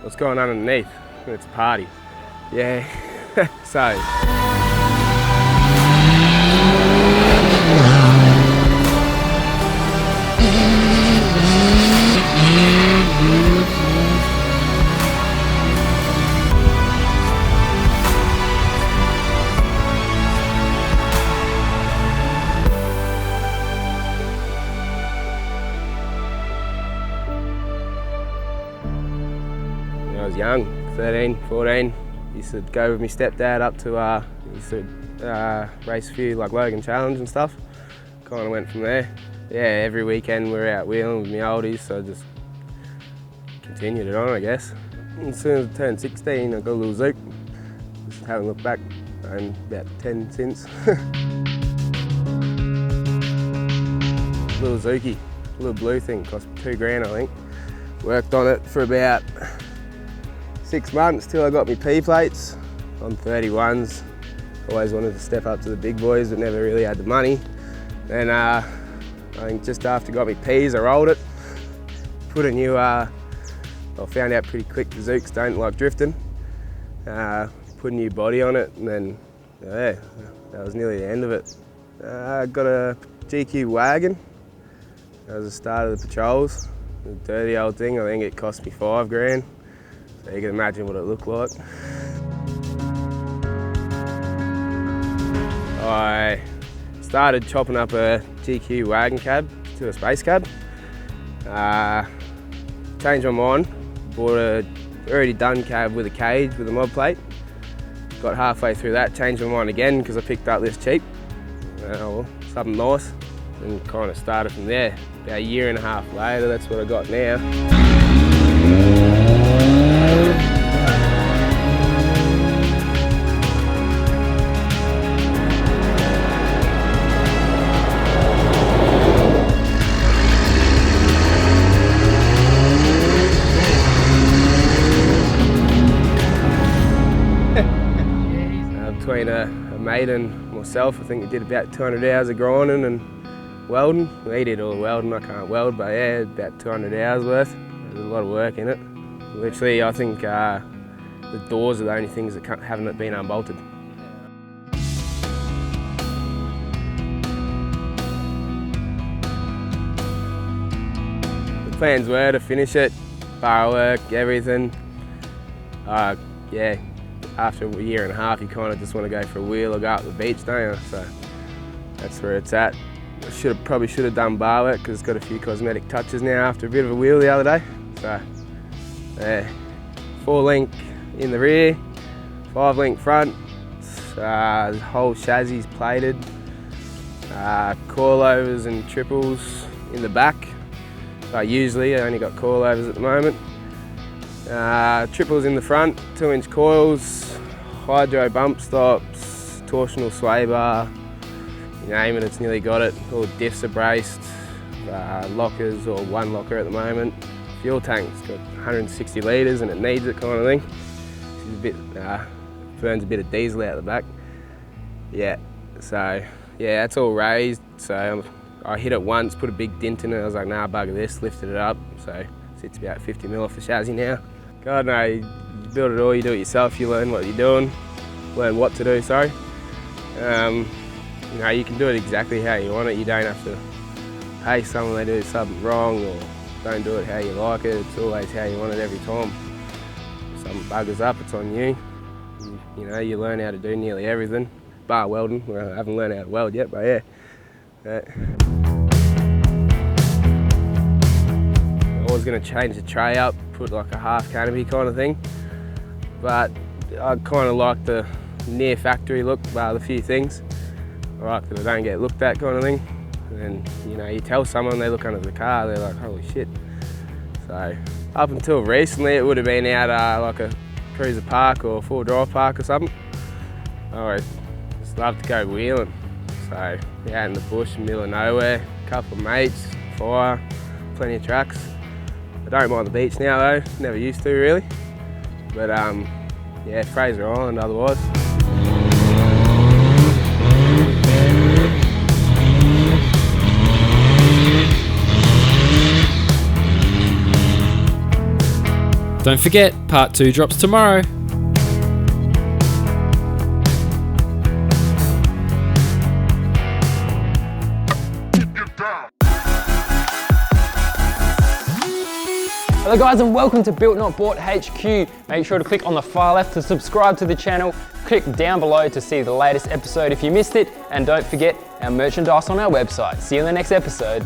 what's going on underneath. It's a party. Yeah, so. When I was young, 13, 14, used to go with my stepdad up to, race a few like Logan Challenge and stuff. Kind of went from there. Yeah, every weekend we were out wheeling with my oldies, so I just continued it on, I guess. As soon as I turned 16, I got a little Zook. Just haven't looked back. I'm about 10 since. Little Zookie, little blue thing, cost $2 grand, I think. Worked on it for about 6 months till I got my P plates on 31s. Always wanted to step up to the big boys, but never really had the money. Then I think just after I got my Ps, I rolled it. Put a new, I found out pretty quick the Zooks don't like drifting. Put a new body on it, and then yeah, that was nearly the end of it. I got a GQ wagon. That was the start of the patrols. The dirty old thing, I think it cost me $5 grand. So you can imagine what it looked like. I started chopping up a GQ wagon cab to a space cab. Changed my mind, bought a already done cab with a cage with a mod plate. Got halfway through that, changed my mind again because I picked up this cheap. Something nice, and kind of started from there. About a year and a half later, that's what I got now. Between a mate and myself, I think we did about 200 hours of grinding and welding. We did all the welding, I can't weld, but yeah, about 200 hours worth. There's a lot of work in it. Literally, I think the doors are the only things that haven't been unbolted. The plans were to finish it, bar work, everything. Yeah. After a year and a half, you kind of just want to go for a wheel or go up the beach, don't you? So that's where it's at. I probably should have done bar work because it's got a few cosmetic touches now after a bit of a wheel the other day. So, yeah, 4-link in the rear, 5-link front, the whole chassis is plated, coilovers and triples in the back. Usually, I only got coilovers at the moment. Triples in the front, 2-inch coils, hydro bump stops, torsional sway bar, you name it, it's nearly got it. All diffs are braced, lockers, or one locker at the moment. Fuel tank's got 160 litres and it needs it, kind of thing. It's a bit, burns a bit of diesel out the back. Yeah, so yeah, that's all raised. So I hit it once, put a big dent in it. I was like, nah, bugger this, lifted it up. So it's about 50 mil off the chassis now. God, no, you build it all, you do it yourself, you learn what you're doing, learn what to do, sorry. You know, you can do it exactly how you want it. You don't have to pay someone they do something wrong or don't do it how you like it. It's always how you want it every time. If something buggers up, it's on you. You know, you learn how to do nearly everything, bar welding. Well, I haven't learned how to weld yet, but yeah. I was going to change the tray up, put like a half canopy kind of thing, but I kind of like the near factory look, bar the few things. I like that I don't get looked at kind of thing. And then, you know, you tell someone, they look under the car, they're like, holy shit. So up until recently, it would have been out like a cruiser park or full drive park or something. I always just love to go wheeling. So out in the bush, middle of nowhere, a couple of mates, fire, plenty of tracks. I don't mind the beach now though, never used to really. But yeah, Fraser Island otherwise. Don't forget, part 2 drops tomorrow. Hello guys and welcome to Built Not Bought HQ. Make sure to click on the far left to subscribe to the channel. Click down below to see the latest episode if you missed it. And don't forget our merchandise on our website. See you in the next episode.